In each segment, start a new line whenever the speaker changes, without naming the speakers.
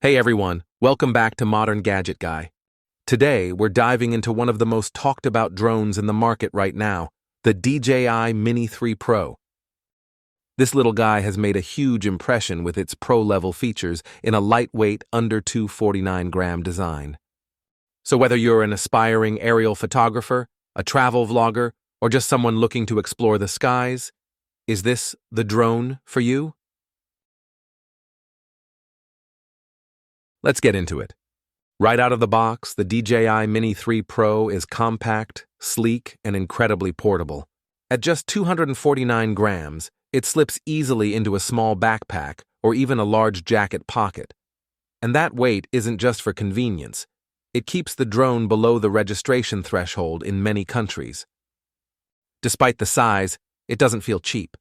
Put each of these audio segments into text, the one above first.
Hey everyone, welcome back to Modern Gadget Guy. Today, we're diving into one of the most talked about drones in the market right now, the DJI Mini 3 Pro. This little guy has made a huge impression with its pro-level features in a lightweight, under 249-gram design. So whether you're an aspiring aerial photographer, a travel vlogger, or just someone looking to explore the skies, is this the drone for you? Let's get into it. Right out of the box, the DJI Mini 3 Pro is compact, sleek, and incredibly portable. At just 249 grams, it slips easily into a small backpack or even a large jacket pocket. And that weight isn't just for convenience. It keeps the drone below the registration threshold in many countries. Despite the size, it doesn't feel cheap.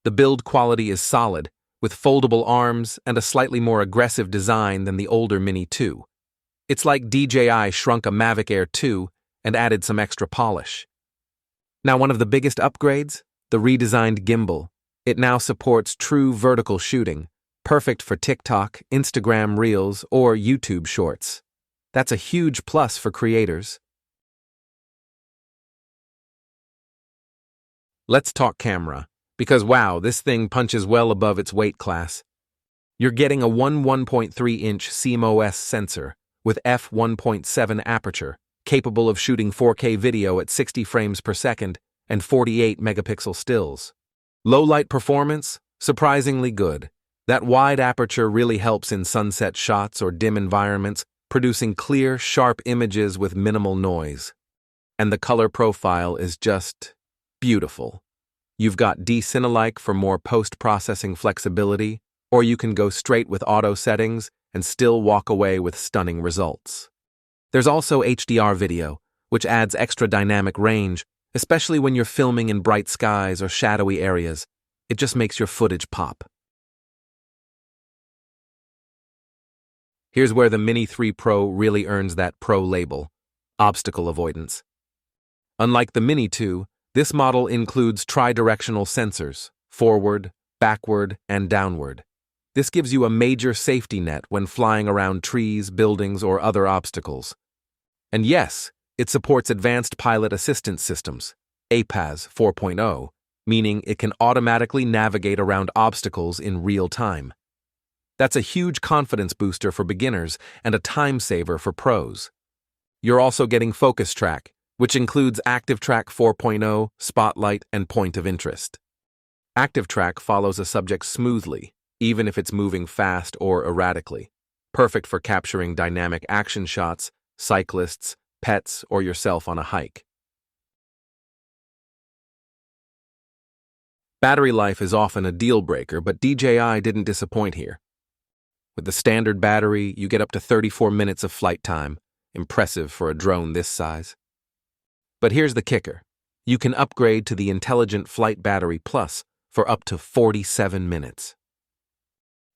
The build quality is solid, with foldable arms and a slightly more aggressive design than the older Mini 2. It's like DJI shrunk a Mavic Air 2 and added some extra polish. Now, one of the biggest upgrades? The redesigned gimbal. It now supports true vertical shooting, perfect for TikTok, Instagram Reels, or YouTube Shorts. That's a huge plus for creators. Let's talk camera. Because wow, this thing punches well above its weight class. You're getting a 1.3-inch CMOS sensor with f1.7 aperture, capable of shooting 4K video at 60 frames per second and 48 megapixel stills. Low light performance? Surprisingly good. That wide aperture really helps in sunset shots or dim environments, producing clear, sharp images with minimal noise. And the color profile is just beautiful. You've got D-Cinelike for more post-processing flexibility, or you can go straight with auto settings and still walk away with stunning results. There's also HDR video, which adds extra dynamic range, especially when you're filming in bright skies or shadowy areas. It just makes your footage pop. Here's where the Mini 3 Pro really earns that Pro label: obstacle avoidance. Unlike the Mini 2, this model includes tri-directional sensors, forward, backward, and downward. This gives you a major safety net when flying around trees, buildings, or other obstacles. And yes, it supports advanced pilot assistance systems, APAS 4.0, meaning it can automatically navigate around obstacles in real time. That's a huge confidence booster for beginners and a time saver for pros. You're also getting Focus Track, which includes Active Track 4.0, Spotlight, and Point of Interest. Active Track follows a subject smoothly, even if it's moving fast or erratically, perfect for capturing dynamic action shots, cyclists, pets, or yourself on a hike. Battery life is often a deal breaker, but DJI didn't disappoint here. With the standard battery, you get up to 34 minutes of flight time, impressive for a drone this size. But here's the kicker. You can upgrade to the Intelligent Flight Battery Plus for up to 47 minutes.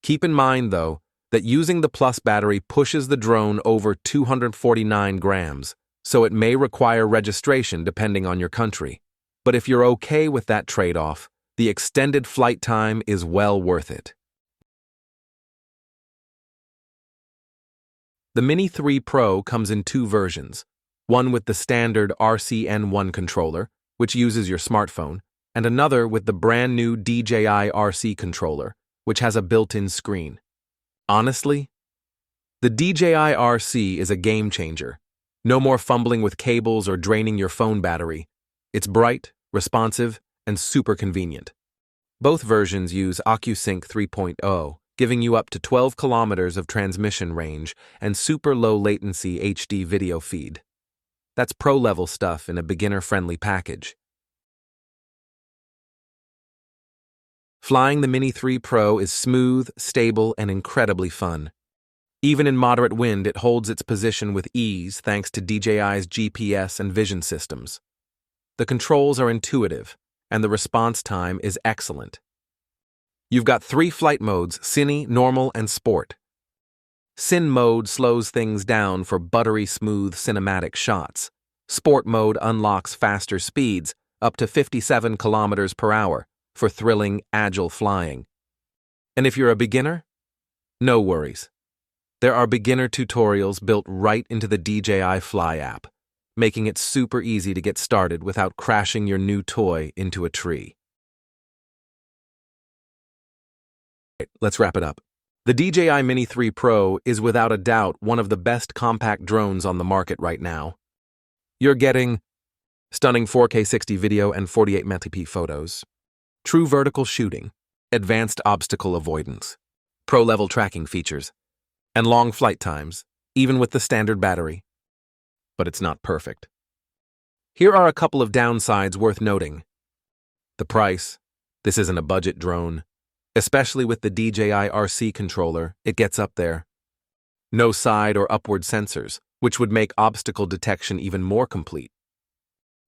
Keep in mind, though, that using the Plus battery pushes the drone over 249 grams, so it may require registration depending on your country. But if you're okay with that trade-off, the extended flight time is well worth it. The Mini 3 Pro comes in two versions. One with the standard RC-N1 controller, which uses your smartphone, and another with the brand new DJI RC controller, which has a built-in screen. Honestly, the DJI RC is a game changer. No more fumbling with cables or draining your phone battery. It's bright, responsive, and super convenient. Both versions use OcuSync 3.0, giving you up to 12 kilometers of transmission range and super low latency HD video feed. That's pro-level stuff in a beginner-friendly package. Flying the Mini 3 Pro is smooth, stable, and incredibly fun. Even in moderate wind, it holds its position with ease thanks to DJI's GPS and vision systems. The controls are intuitive, and the response time is excellent. You've got 3 flight modes: Cine, Normal, and Sport. Cine mode slows things down for buttery smooth cinematic shots. Sport mode unlocks faster speeds, up to 57 kilometers per hour, for thrilling, agile flying. And if you're a beginner, no worries. There are beginner tutorials built right into the DJI Fly app, making it super easy to get started without crashing your new toy into a tree. Let's wrap it up. The DJI Mini 3 Pro is without a doubt one of the best compact drones on the market right now. You're getting stunning 4K 60 video and 48 megapixel photos, true vertical shooting, advanced obstacle avoidance, pro-level tracking features, and long flight times, even with the standard battery. But it's not perfect. Here are a couple of downsides worth noting. The price. This isn't a budget drone. Especially with the DJI RC controller, it gets up there. No side or upward sensors, which would make obstacle detection even more complete.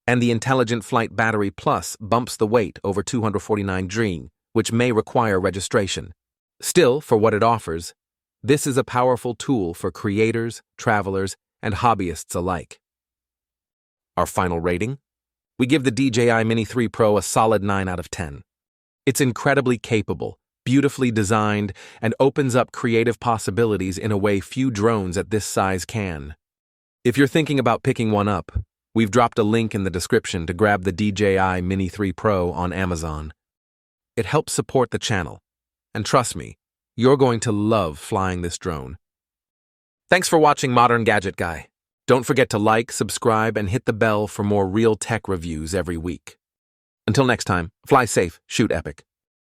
And the Intelligent Flight Battery Plus bumps the weight over 249 G, which may require registration. Still, for what it offers, this is a powerful tool for creators, travelers, and hobbyists alike. Our final rating? We give the DJI Mini 3 Pro a solid 9 out of 10. It's incredibly capable, beautifully designed, and opens up creative possibilities in a way few drones at this size can. If you're thinking about picking one up, we've dropped a link in the description to grab the DJI Mini 3 Pro on Amazon. It helps support the channel, and trust me, you're going to love flying this drone. Thanks for watching Modern Gadget Guy. Don't forget to like, subscribe, and hit the bell for more real tech reviews every week. Until next time, fly safe, shoot epic.